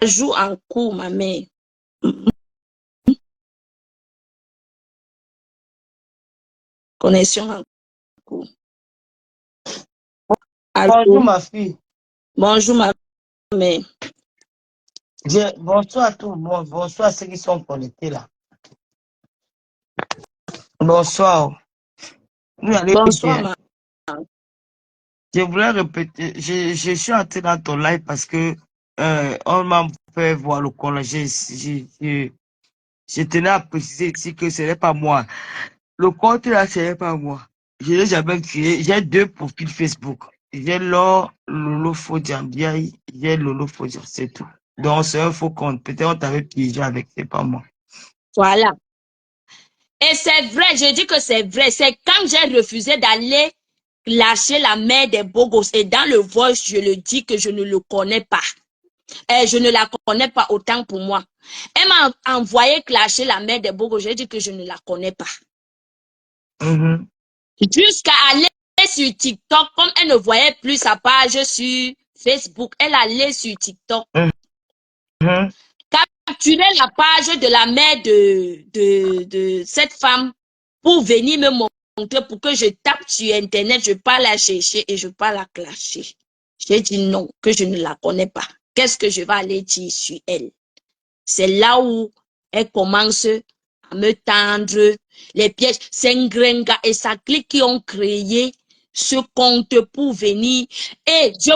joue en cours, ma mère. Connexion en cours. Bonjour Allô? ma fille. Bonjour, ma mère. Bonsoir à tout le monde. Bonsoir à ceux qui sont connectés là. Bonsoir. Vous allez Bonsoir, bien. ma. Je voulais répéter. Je suis entré dans ton live parce que on m'a fait voir le compte. Je tenais à préciser ici que ce n'est pas moi. Le compte là, ce n'est pas moi. Je n'ai jamais créé. J'ai deux profils Facebook. J'ai Lolo Fodiambiaï, j'ai Lolo Fodia, c'est tout. Donc c'est un faux compte. Peut-être on t'avait piégé avec, c'est pas moi. Voilà. Et c'est vrai, je dis que c'est vrai. C'est quand j'ai refusé d'aller lâcher la mère des beaux gosses. Et dans le voice, je le dis que je ne le connais pas. Et je ne la connais pas autant pour moi. Elle m'a envoyé clasher la mère des beaux gosses. J'ai dit que je ne la connais pas. Jusqu'à aller sur TikTok, comme elle ne voyait plus sa page sur Facebook, elle allait sur TikTok. Capturer la page de la mère de cette femme pour venir me montrer, pour que je tape sur Internet, je pars la chercher et je pars la clasher. J'ai dit non, que je ne la connais pas. Qu'est-ce que je vais aller dire sur elle? C'est là où elle commence à me tendre les pièges. C'est Ngrenga et sa clique qui ont créé ce compte pour venir. Et je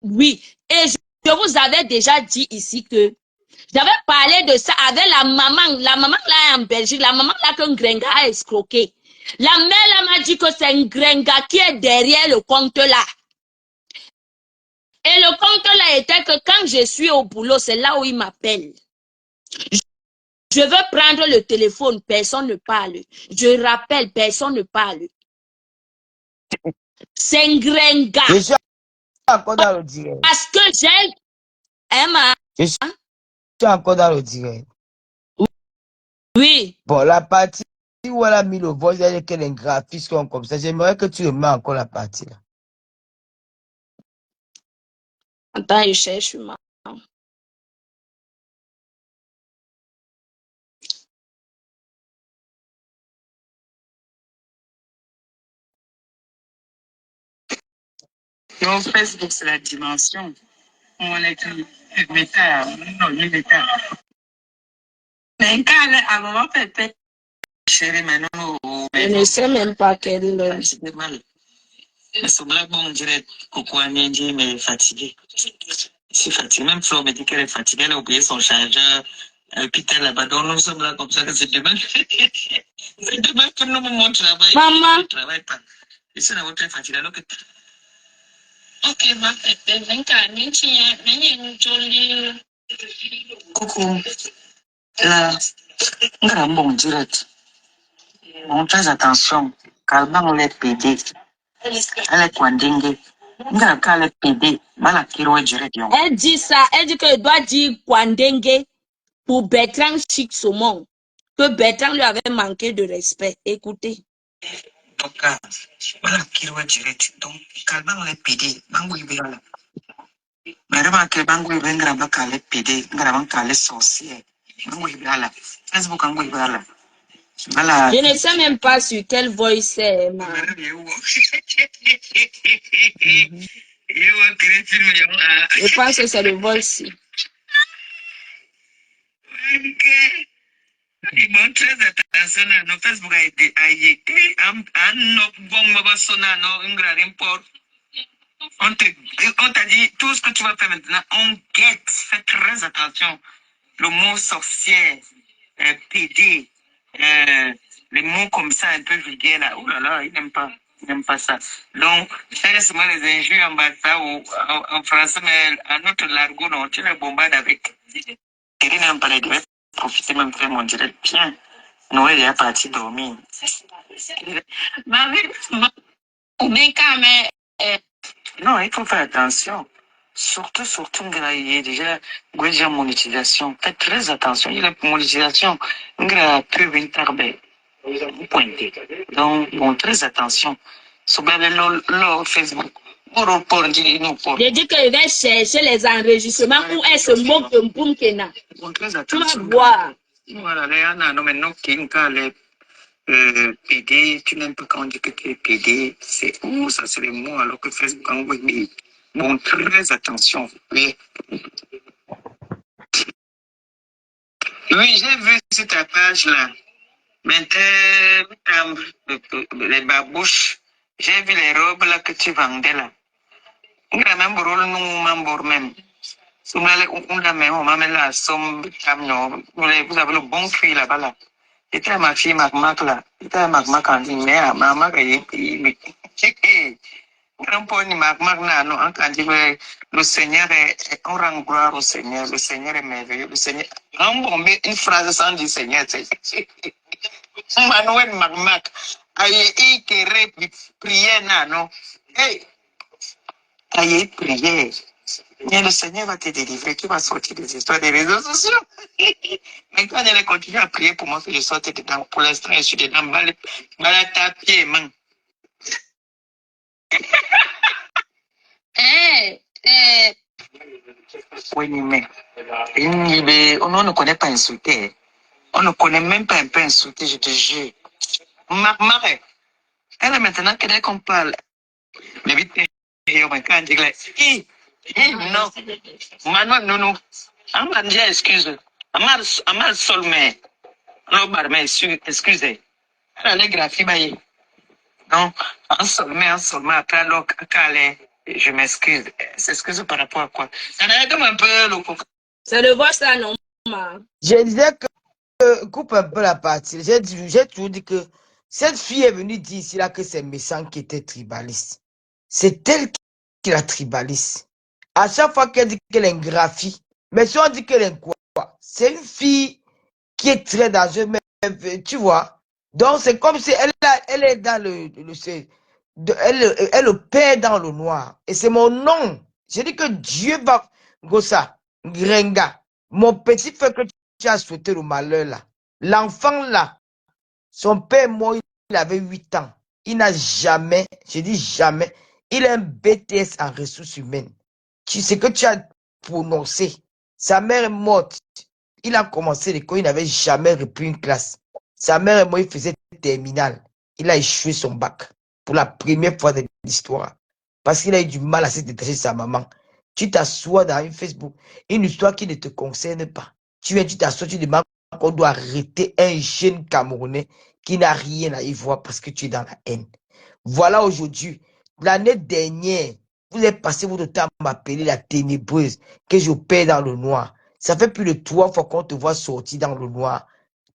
vous avais déjà dit ici que j'avais parlé de ça avec la maman là en Belgique, la maman là que Ngrenga a escroqué. La mère là m'a dit que c'est Ngrenga qui est derrière le compte là. Et le compte là était que quand je suis au boulot, c'est là où il m'appelle. Je veux prendre le téléphone, personne ne parle. Je rappelle, personne ne parle. C'est Ngrenga. Je suis encore dans le direct. Parce que j'ai Emma. Je suis encore dans le direct. Oui. Bon, la partie où elle a mis le voice, il y a qu'elle est graphiste comme ça. J'aimerais que tu remets encore la partie là. Attends, je cherche ma. Donc, Facebook, c'est la dimension. On est un métal, non, le métal. Mais quand à un moment, peut-être, chérie, maintenant, Je ne sais même pas quelle heure. c'est mal. Mais ce blague, bon, on dirait Coco Aniendi, mais fatigué. C'est fatigué. Même Flo me dit qu'elle est fatiguée, elle a oublié son chargeur. Puis elle là-bas, donc nous sommes là comme ça, que c'est demain. C'est demain que nous, mon travail. Maman. Je ne travaille pas. Et c'est la très fatiguée. Alors que. Ok, ma fête, coucou. Là, on a un bon direct. On fait attention. Calmement, les PD. Elle est Kwandingue. On a les PD. Malakiro direct. Elle dit ça. Elle dit qu'elle doit dire Kwandenge pour Bertrand Chic Saumon. Que Bertrand lui avait manqué de respect. Écoutez. Donc, Malakiro direct. Donc, calmement, les PD. Bango Ibéala. Mais remarquez, Bango Ibéala, Baka les PD. Ngarabanka les sorciers. Bango Ibéala. Facebook, Bango Ibéala. Je ne sais même pas sur quelle voix c'est, ma. Je pense que c'est le voice. Il montre très attention à nos Facebook a été à nos bombes on t'a dit tout ce que tu vas faire maintenant, on guette, fais très attention. Le mot sorcière, PD, les mots comme ça un peu vulgaires là, oh là là, il n'aime pas ça. Donc, laisse-moi les injures en bas ça ou en français, mais en autre largo, non, tu les bombardes avec. Il n'aime pas les deux, profiter même faire mon direct bien. Noël est parti dormir. Non, il faut faire attention. Surtout, il y a déjà monétisation. Faites très attention. Il y a la monétisation. Il y a prévu tarbe. Vous pointez. Donc, bon, très attention. Sur le Facebook, J'ai dit que je vais chercher les enregistrements où elle se moque de Mpoumkena. Tu vas voir. Voilà, maintenant, PD, tu n'aimes pas quand on dit que tu es PD, c'est où ça, c'est les mots, alors que Facebook, oui. Bon, très attention. Oui, oui, j'ai vu sur ta page-là. Maintenant, les babouches, j'ai vu les robes là que tu vendais là. On a même rôle, nous, membre même. On a même, on m'a mis la somme, vous avez le bon prix là-bas là. C'était ma fille, Mac là. C'était Mac quand dit, mais maman, il on peut ni Mac là, non, quand dit, le Seigneur est, on rend gloire au Seigneur, le Seigneur est merveilleux, le Seigneur. On bombe une phrase sans dire Seigneur, c'est. Manuel Mac, aïe, qui prière, non. Hey, aïe, prière. Mais le Seigneur va te délivrer, tu vas sortir des histoires des réseaux sociaux. Mais quand elle continue à prier pour moi que je sorte dedans, pour l'instant, je suis dedans, balata pied, man. Oui, mais on ne connaît pas insulter. On ne connaît même pas un peu insulter, je te jure. Marie, elle est maintenant qu'elle qu'on parle. Mais vite, quand je dis, non, Manuel, non. Amar déjà excuse. Amar sol mais. Non, mais excusez. Elle est graphie, baye. Non, en sol mais après alors, je m'excuse. S'excuse par rapport à quoi? Ça aide un peu le. C'est le voice là, non, Je disais que, coupe un peu la partie, j'ai toujours dit que cette fille est venue dire ici là que c'est Messan qui était tribaliste. C'est elle qui la tribaliste. À chaque fois qu'elle dit qu'elle est une graphie, mais si on dit qu'elle est quoi, c'est une fille qui est très dangereuse, mais tu vois. Donc c'est comme si elle est dans elle opère dans le noir. Et c'est mon nom. Je dis que Dieu va, Gossa, Grenga, mon petit frère que tu as souhaité le malheur là. L'enfant là, son père mort, il avait 8 ans. Il n'a jamais, je dis jamais, il a un BTS en ressources humaines. Tu sais que tu as prononcé. Sa mère est morte. Il a commencé l'école, il n'avait jamais repris une classe. Sa mère est morte, il faisait terminale. Il a échoué son bac pour la première fois de l'histoire. Parce qu'il a eu du mal à se détacher de sa maman. Tu t'assois dans une Facebook, une histoire qui ne te concerne pas. Tu viens, tu t'assois, tu demandes qu'on doit arrêter un jeune Camerounais qui n'a rien à y voir parce que tu es dans la haine. Voilà aujourd'hui. L'année dernière, vous avez passé votre temps à m'appeler la ténébreuse, que j'opère dans le noir. Ça fait plus de 3 fois qu'on te voit sortir dans le noir.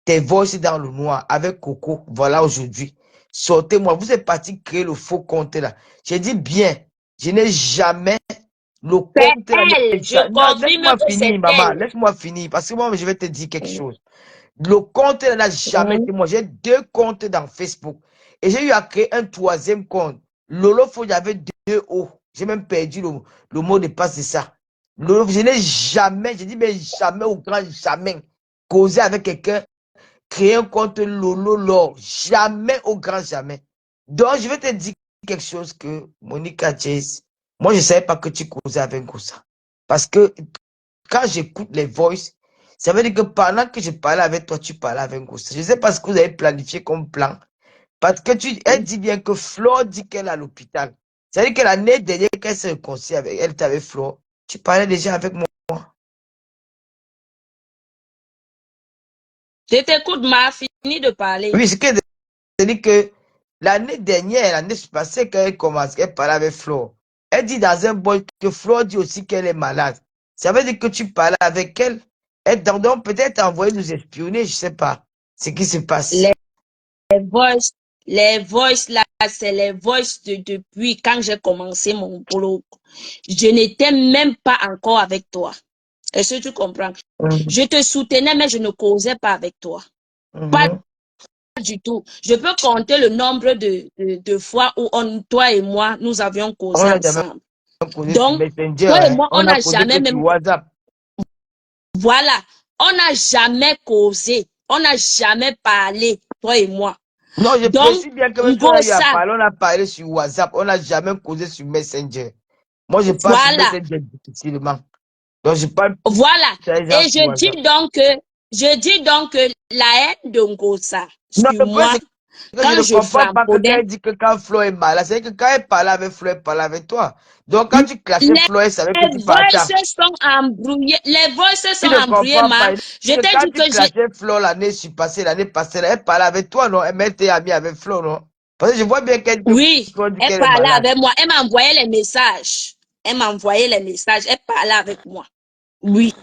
Tes voices dans le noir avec Coco. Voilà aujourd'hui. Sortez-moi. Vous êtes parti créer le faux compte là. J'ai dit bien. Je n'ai jamais le compte là. Je Non, confirme laisse-moi que c'est finir, maman. elle. Laisse-moi finir. Parce que moi, je vais te dire quelque chose. Le compte là n'a jamais été moi. J'ai 2 comptes dans Facebook. Et j'ai eu à créer un 3e compte. Lolo Fo, j'avais 2 O. J'ai même perdu le mot de passe de ça. Lolo, je n'ai jamais, je dis mais jamais au grand jamais, causé avec quelqu'un, créer un compte Lolo Lor. Jamais au grand jamais. Donc, je vais te dire quelque chose que, Monica Chase, moi, je ne savais pas que tu causais avec Gossa. Parce que quand j'écoute les voices, ça veut dire que pendant que je parlais avec toi, tu parlais avec Gossa. Je ne sais pas ce que vous avez planifié comme plan. Parce que elle dit bien que Flo dit qu'elle est à l'hôpital. C'est-à-dire que l'année dernière, qu'elle s'est réconciliée avec elle, t'avais Flo. Tu parlais déjà avec moi. Je t'écoute, m'a fini de parler. Oui, c'est-à-dire que l'année dernière, l'année passée, quand elle commence, elle parlait avec Flo. Elle dit dans un boy que Flo dit aussi qu'elle est malade. Ça veut dire que tu parlais avec elle. Elle donc peut-être envoyé nous espionner, je ne sais pas ce qui se passe. Les voices là, c'est les voices depuis quand j'ai commencé mon boulot. Je n'étais même pas encore avec toi. Est-ce que tu comprends? Je te soutenais, mais je ne causais pas avec toi. Pas du tout. Je peux compter le nombre de fois où toi et moi, nous avions causé ensemble. Donc, toi et moi, on n'a jamais même... WhatsApp. Voilà. On n'a jamais causé. On n'a jamais parlé, toi et moi. Non, je Donc, précise bien que même si on a eu à Ngosa, parler, on a parlé sur WhatsApp, on n'a jamais causé sur Messenger. Moi, je parle sur voilà, Messenger difficilement. Donc, je parle plus voilà. sur les gens Et sur WhatsApp. je dis donc que la haine de Ngosa Non, sur le point, moi, c'est que je quand ne je comprends pas que quand frapponnais, elle dit que quand Flo est malade, c'est que quand elle parlait avec Flo, elle parlait avec toi. Donc, quand les tu clashais Flo, elle savait que tu voices partais. sont embrouillées, les voices sont Tu ne embrouillées, comprends pas. ma. Il Je dit que t'ai quand dit tu que j'ai, clashais Flo l'année passée, là, elle parlait avec toi, non? Elle était amie avec Flo, non? Parce que je vois bien qu'elle dit que oui, Flo dit elle qu'elle est parlait malade. avec moi, elle m'envoyait les messages. Elle m'envoyait les messages, elle parlait avec moi. Oui.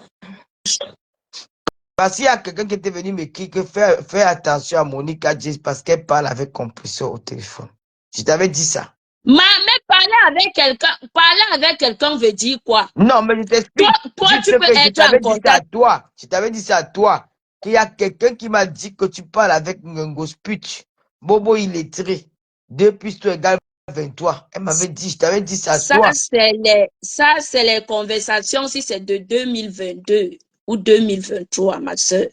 Parce qu'il y a quelqu'un qui était venu m'écrire que fais attention à Monica Jess parce qu'elle parle avec compresseur au téléphone. Je t'avais dit ça. Mais parler avec quelqu'un veut dire quoi? Non, mais je Toi, t'explique. tu Juste peux que je être en t'avais dit ça à contact. toi. Je t'avais dit ça à toi. Qu'il y a quelqu'un qui m'a dit que tu parles avec Ngongo Sputch. Bobo illettré. 2 plus 2 égale 23. Elle m'avait dit, je t'avais dit ça à toi. Ça, c'est les conversations, si c'est de 2022 ou 2023, ma soeur.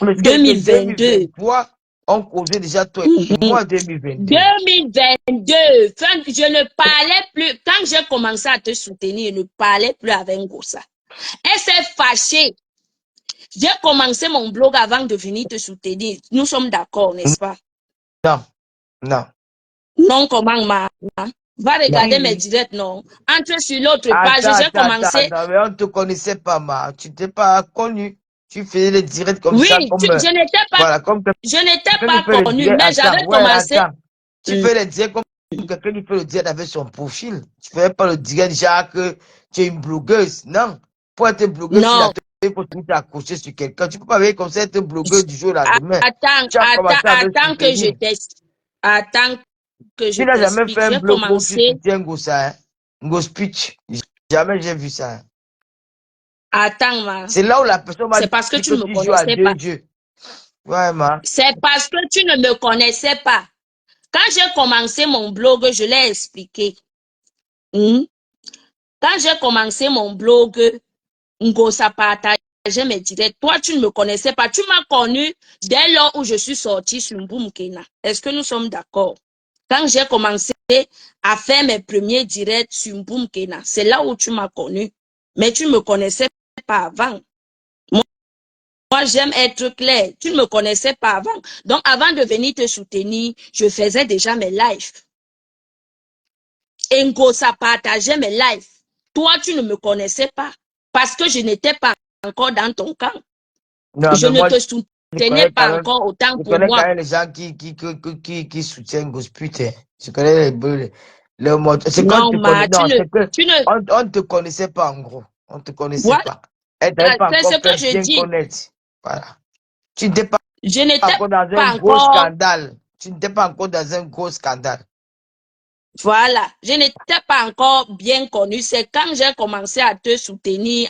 Mais c'est de 2022. 2023, on causait déjà toi et Mhm. moi 2022. 2022. Je ne parlais plus. Quand j'ai commencé à te soutenir, je ne parlais plus avec Ngosa. Elle s'est fâchée. J'ai commencé mon blog avant de venir te soutenir. Nous sommes d'accord, n'est-ce pas? Non, non. Non, comment, ma? Va Non. regarder mes directs, non. Entre sur l'autre page, j'ai commencé. Attends, mais on ne te connaissait pas, ma. Tu t'es pas connu. Tu faisais les directs comme Oui, ça, comme, voilà, comme je n'étais quelqu'un qui pas fait le connue, direct. mais Attends, j'avais ouais, commencé. attends. Tu fais les directs comme quelqu'un qui fait le direct avec son profil. Tu fais pas le direct genre que tu es une blogueuse. Non. Pour être blogueuse, Non. il faut tout accrocher sur quelqu'un. Tu peux pas venir comme ça être blogueuse du jour au lendemain. Tu as commencé à me Attends que je soutenir. t'explique. Attends que je Tu n'as jamais t'explique. fait un J'ai blog où tu commencé. soutiens Gossa, hein? Go speech. Jamais j'ai vu ça. Hein. Attends, ma. C'est là où la personne m'a C'est dit parce que tu que ne me tu joues à connaissais deux pas. jeux. Ouais, ma. C'est parce que tu ne me connaissais pas. Quand j'ai commencé mon blog, je l'ai expliqué. Hmm? Quand j'ai commencé mon blog, Ngosa partageait mes directs. Toi, tu ne me connaissais pas. Tu m'as connu dès lors où je suis sortie sur Mboum Kena. Est-ce que nous sommes d'accord? Quand j'ai commencé à faire mes premiers directs sur Mboum Kena, c'est là où tu m'as connu. Mais tu ne me connaissais pas avant. Moi, j'aime être clair. Tu ne me connaissais pas avant. Donc, avant de venir te soutenir, je faisais déjà mes lives. Et Ngosa partageait mes lives. Toi, tu ne me connaissais pas parce que je n'étais pas encore dans ton camp. Non, Je mais ne moi, te je soutenais connais quand pas même, encore autant je pour connais quand moi. même les gens qui soutiennent Gosput. Hein. Je connais le mot. C'est quand Non, tu connais, non, c'est que, tu ne, on ne te connaissait pas en gros. On ne te connaissait voilà, pas. Elle t'avait pas c'est ce encore fait que je bien dis. connaître. Voilà. Tu n'étais pas Je n'étais encore dans un pas gros encore, scandale. Tu n'étais pas encore dans un gros scandale. voilà, je n'étais pas encore bien connue. C'est quand j'ai commencé à te soutenir,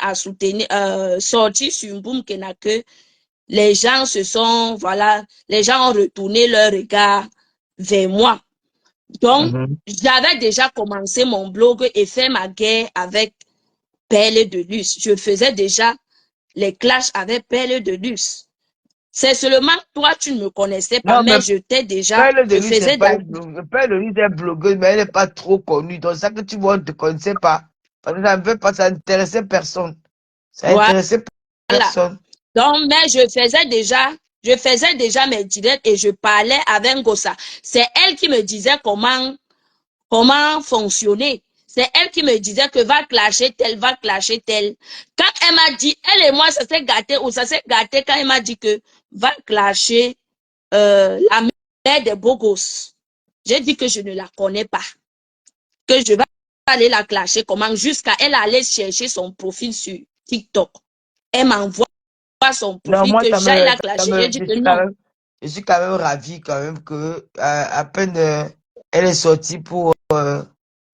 sortir sur Mboum Kena que les gens voilà, les gens ont retourné leur regard vers moi. Donc, j'avais déjà commencé mon blog et fait ma guerre avec Perle de Luce. Je faisais déjà les clashs avec Perle de Luce. C'est seulement toi, tu ne me connaissais pas, Non, mais mais je Perle de je lui, c'est faisais pas une blogueuse. Perle de lui, c'est une blogueuse, mais elle n'est pas trop connue. Donc, ça que tu vois, on ne te connaissait pas. Parce que ça ne veut pas, ça n'intéressait personne. Ça voilà. n'intéressait personne. Donc, mais je faisais déjà mes directs et je parlais avec Ngosa. C'est elle qui me disait comment fonctionner. C'est elle qui me disait que va clasher tel, va clasher tel. Quand elle m'a dit, elle et moi, ça s'est gâté ou ça s'est gâté quand elle m'a dit que va clasher la mère des beaux gosses. J'ai dit que je ne la connais pas. Que je vais aller la clasher comment jusqu'à elle aller chercher son profil sur TikTok. Elle m'envoie son Non, profil moi, que j'aille la clasher. J'ai dit que non. je suis quand même ravi quand même que à peine elle est sortie pour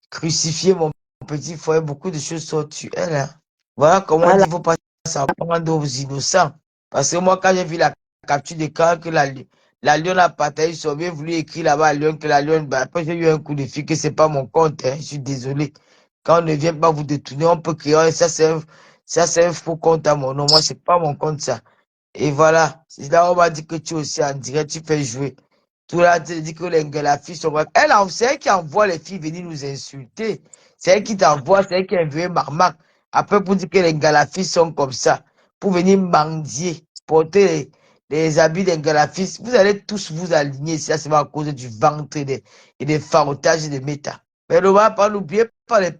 crucifier mon petit frère, beaucoup de choses sont sur elle. Hein. Voilà comment on dit, Voilà. il ne faut pas s'en prendre aux innocents. Parce que moi, quand j'ai vu la capture d'écran que la lionne a partagé, ils ont bien voulu écrire là-bas à Lyon que la lionne, bah, après j'ai eu un coup de fil que c'est pas mon compte, hein, je suis désolé. Quand on ne vient pas vous détourner, on peut créer, ça c'est un faux compte à mon nom, moi c'est pas mon compte ça. Et voilà, c'est là où on m'a dit que tu es aussi en direct, tu fais jouer. Tout là, tu dis que la fille sont bref. C'est elle qui envoie les filles venir nous insulter. C'est elle qui t'envoie, c'est elle qui a envoyé Marmac. Après, pour dire que la fille sont comme ça. Pour venir mendier, porter les habits la fille. Vous allez tous vous aligner. Ça, c'est à cause du ventre et des farotages et des méta. Mais n'oubliez pas le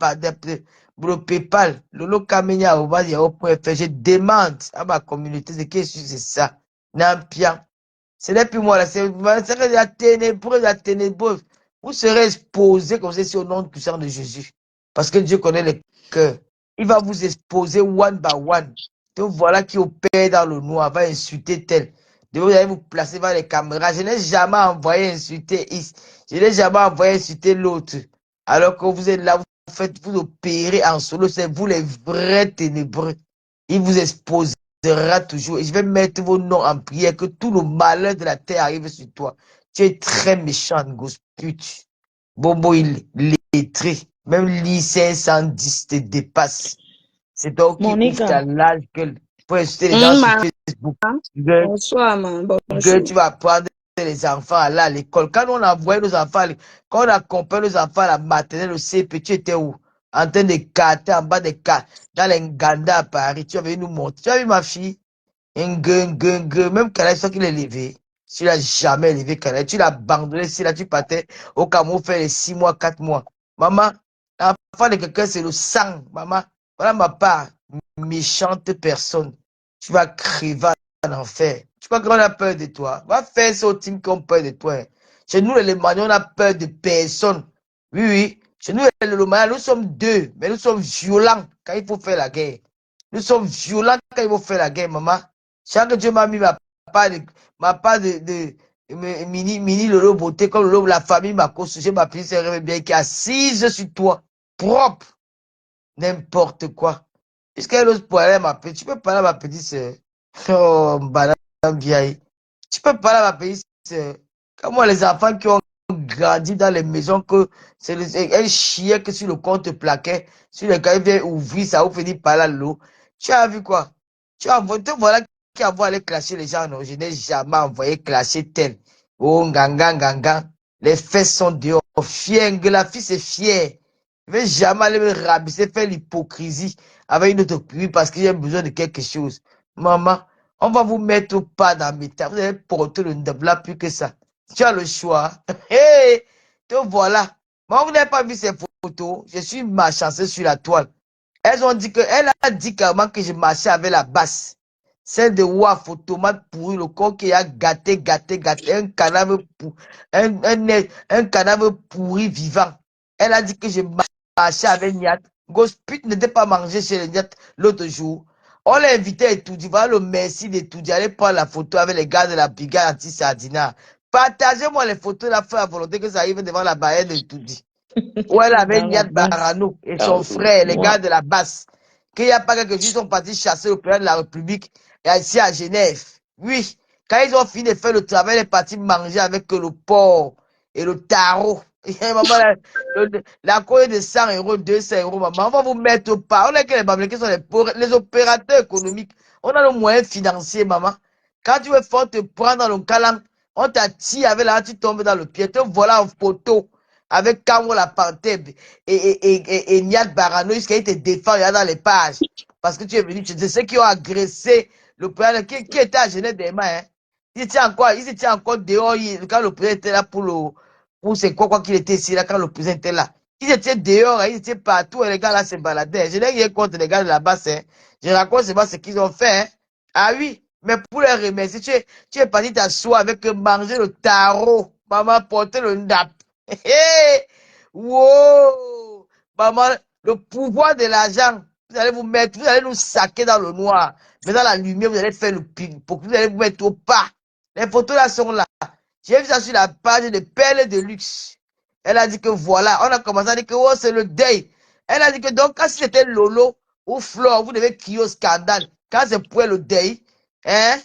PayPal. Lolo Kamenya, je demande à ma communauté de qu'est-ce que c'est ça. Nampia. Ce n'est plus moi, c'est la ténébreuse, la ténébreuse. Vous serez exposé comme c'est au nom puissant de Jésus. Parce que Dieu connaît les cœurs. Il va vous exposer one by one. Donc voilà qui opère dans le noir, va insulter tel. Vous allez vous placer devant les caméras. Je n'ai jamais envoyé insulter Is. Je n'ai jamais envoyé insulter l'autre. Alors que vous êtes là, vous opérez en solo. C'est vous les vrais ténébreux. Il vous expose toujours. Et je vais mettre vos noms en prière, que tout le malheur de la terre arrive sur toi. Tu es très méchant, gosse pute. Bobo, il lettré. Même lycée 110 te dépasse. C'est toi qui ouvre ta large gueule pour insulter les gens sur Facebook. Bonsoir, maman. Bonjour. Tu vas prendre les enfants à l'école. Quand on envoyait nos enfants, quand on accompagnait nos enfants à la maternelle, au CP, tu étais où? En train de carter en bas des cas, dans les Nganda à Paris. Tu avais nous montrer. Tu as vu ma fille? Même Kalaï, c'est toi qui l'as élevé. Tu l'as jamais élevé, Kalaï. Tu l'as abandonné. Si là, tu partais au Cameroun faire les 6 mois, 4 mois. Maman, l'enfant de quelqu'un, c'est le sang. Maman, voilà ma part. Méchante personne. Tu vas crever en enfer. Tu crois qu'on a peur de toi? Va faire ce team qui ont peur de toi. Chez nous, les Lémaniens, on a peur de personne. Oui, oui. Chez nous, les Lémaniens, nous sommes deux, mais nous sommes violents quand il faut faire la guerre. Nous sommes violents quand il faut faire la guerre, maman. Chaque Dieu m'a mis ma part de mini Lolo beauté, comme Lolo, la famille m'a construit, ma petite sœur bien qui est assise sur toi, propre, n'importe quoi. Puisqu'elle ose parler à ma petite, tu peux parler à ma petite sœur. Oh, madame vieille. Tu peux parler à ma petite sœur. Comment les enfants qui ont grandi dans les maisons, que c'est un chien que sur le compte plaquet, sur le cas il vient ouvrir, ça vous finit par là l'eau. Tu as vu quoi? Tu as envoyé, voilà qui a aller clasher les gens, non? Je n'ai jamais envoyé clasher tel. Oh, nganga. Les fesses sont dehors. Fier, la fille c'est fier. Je ne vais jamais aller me rabaisser, faire l'hypocrisie avec une autre pluie parce qu'il y a besoin de quelque chose. Maman, on va vous mettre au pas dans mes temps. Vous allez porter le là plus que ça. Tu as le choix. Hey, te voilà. Moi, vous n'avez pas vu ces photos. Je suis malchanceux sur la toile. Elle a dit carrément que je marchais avec la basse. Celle de Waf, tomate pourri, le corps qui a gâté, un cadavre un cadavre pourri vivant. Elle a dit que je marchais avec Niat. Gosput n'était pas mangé chez les Niat l'autre jour. On l'a invité à étudier. Voilà le merci d'étudier. Allez prendre la photo avec les gars de la brigade anti-sardina. Partagez-moi les photos de la fois à volonté que ça arrive devant la barrière d'étudier. Où elle avait Niat Barano et son frère, les gars de la basse. Qu'il n'y a pas quelques jours, ils sont partis chasser le président de la République ici à Genève. Oui, quand ils ont fini de faire le travail, ils sont partis manger avec le porc et le tarot. Et maman, la cour de 100 euros, 200 euros, maman, on va vous mettre au pas. On est que les Bamilés sont les opérateurs économiques. On a le moyen financier, maman. Quand tu veux fort te prendre dans le calan, on t'attire avec la tu tombes dans le pied. Te voilà en photo avec Kamo la panthère et Niat Barano, jusqu'à te défend dans les pages. Parce que tu es venu, c'est ceux qui ont agressé le président qui était à Genève des mains. Hein. Ils étaient encore dehors quand le président était là pour c'est quoi qu'il était ici là quand le président était là. Ils étaient dehors, ils étaient partout et les gars là se baladaient. Je n'ai rien contre les gars de là-bas. Hein. Je raconte seulement ce qu'ils ont fait. Hein. Ah oui, mais pour les remercier, tu es parti t'asseoir avec manger le tarot, maman porter le nap. Hey, wow, maman, le pouvoir de l'argent, vous allez vous allez nous saquer dans le noir. Mais dans la lumière, vous allez faire le ping, vous allez vous mettre au pas. Les photos là sont là. J'ai vu ça sur la page de Perles de Luxe. Elle a dit que voilà, on a commencé à dire que oh, c'est le deuil. Elle a dit que donc, quand c'était Lolo ou Flore, vous devez crier au scandale. Quand c'est pour le deuil, hein,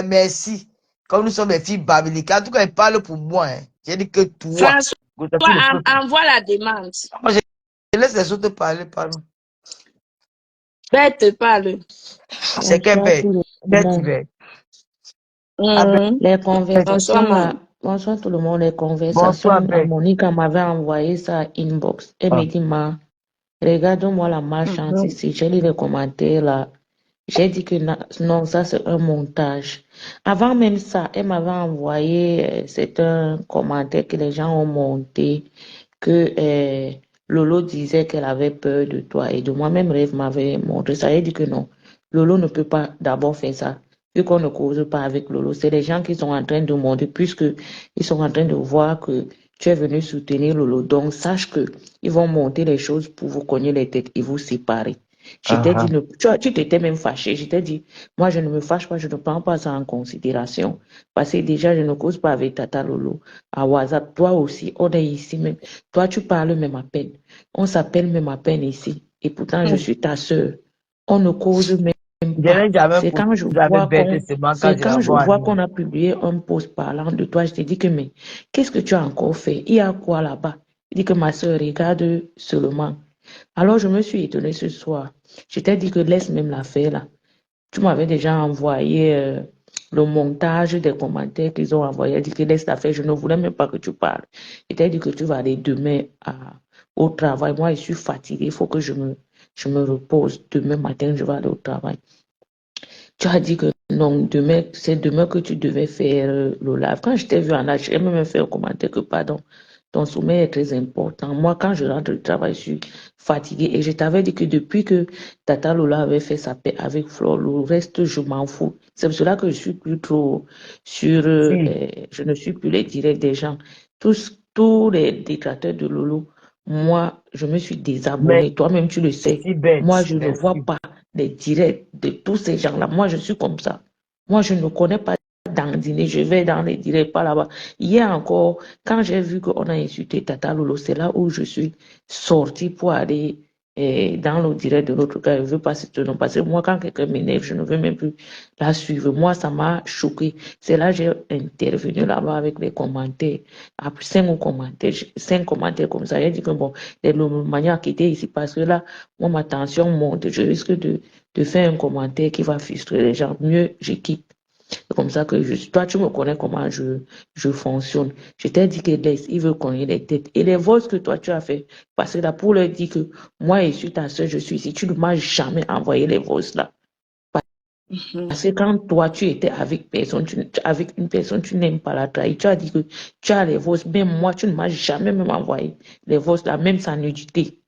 merci. Comme nous sommes des filles babyloniques, en tout cas, elle parle pour moi. Hein. J'ai dit que toi, François, envoie la demande. Moi, je laisse les autres parler, pardon. Bête, parle. C'est qu'un bête. Les conversations là, Bonsoir tout le monde. Les Bonsoir, conversations, Beck. Monica m'avait envoyé ça à inbox. Elle me dit, regarde-moi la malchance ici. J'ai lu les commentaires là. J'ai dit que non, ça c'est un montage. Avant même ça, elle m'avait envoyé, c'est un commentaire que les gens ont monté, que Lolo disait qu'elle avait peur de toi et de moi. Même Rêve m'avait montré ça. Elle dit que non, Lolo ne peut pas d'abord faire ça, vu qu'on ne cause pas avec Lolo. C'est les gens qui sont en train de monter, puisque ils sont en train de voir que tu es venu soutenir Lolo. Donc, sache que ils vont monter les choses pour vous cogner les têtes et vous séparer. Je t'ai dit, tu t'étais même fâché. Je t'ai dit, moi, je ne me fâche pas, je ne prends pas ça en considération. Parce que déjà, je ne cause pas avec Tata Lolo à WhatsApp. Toi aussi, on est ici même. Toi, tu parles même à peine. On s'appelle même à peine ici. Et pourtant, je suis ta sœur. On ne cause même pas. C'est quand je vois qu'on a publié un post parlant de toi, je te dis que, mais qu'est-ce que tu as encore fait? Il y a quoi là-bas? Il dit que ma sœur regarde seulement. Alors, je me suis étonnée ce soir. Je t'ai dit que laisse même l'affaire là. Tu m'avais déjà envoyé le montage des commentaires qu'ils ont envoyé. Dit que laisse l'affaire. Je ne voulais même pas que tu parles. Je t'ai dit que tu vas aller demain au travail. Moi, je suis fatiguée. Il faut que je me repose. Demain matin, je vais aller au travail. Tu as dit que non, demain, c'est demain que tu devais faire le live. Quand je t'ai vu en live, j'ai même fait un commentaire que pardon. Ton sommeil est très important. Moi, quand je rentre du travail, je suis fatiguée. Et je t'avais dit que depuis que Tata Lola avait fait sa paix avec Flore, le reste, je m'en fous. C'est pour cela que je suis plus trop sur... je ne suis plus les directs des gens. Tous les détracteurs de Lolo, moi, je me suis désabonnée. Toi-même, tu le sais. Moi, je ne vois pas les directs de tous ces gens-là. Moi, je suis comme ça. Moi, je ne connais pas dandiner, je vais dans les directs, pas là-bas. Hier encore, quand j'ai vu qu'on a insulté Tata Lolo, c'est là où je suis sortie pour aller dans le direct de l'autre gars. Je ne veux pas citer nom, parce que moi, quand quelqu'un m'énerve, je ne veux même plus la suivre. Moi, ça m'a choqué. C'est là que j'ai intervenu là-bas avec les commentaires. Après 5 commentaires comme ça, j'ai dit que bon, les manières qui étaient ici, parce que là, moi, ma tension monte. Je risque de faire un commentaire qui va frustrer les gens. Mieux, je quitte. C'est comme ça que toi, tu me connais comment je fonctionne. Je t'ai dit que laisse, il veut connaître les têtes. Et les voix que toi, tu as fait, parce que là, pour leur dire que moi, je suis ta soeur, je suis ici, tu ne m'as jamais envoyé les voix là. Parce que quand toi, tu étais avec une personne, tu n'aimes pas la trahir. Tu as dit que tu as les voix, même moi, tu ne m'as jamais même envoyé les voix là, même sans nudité.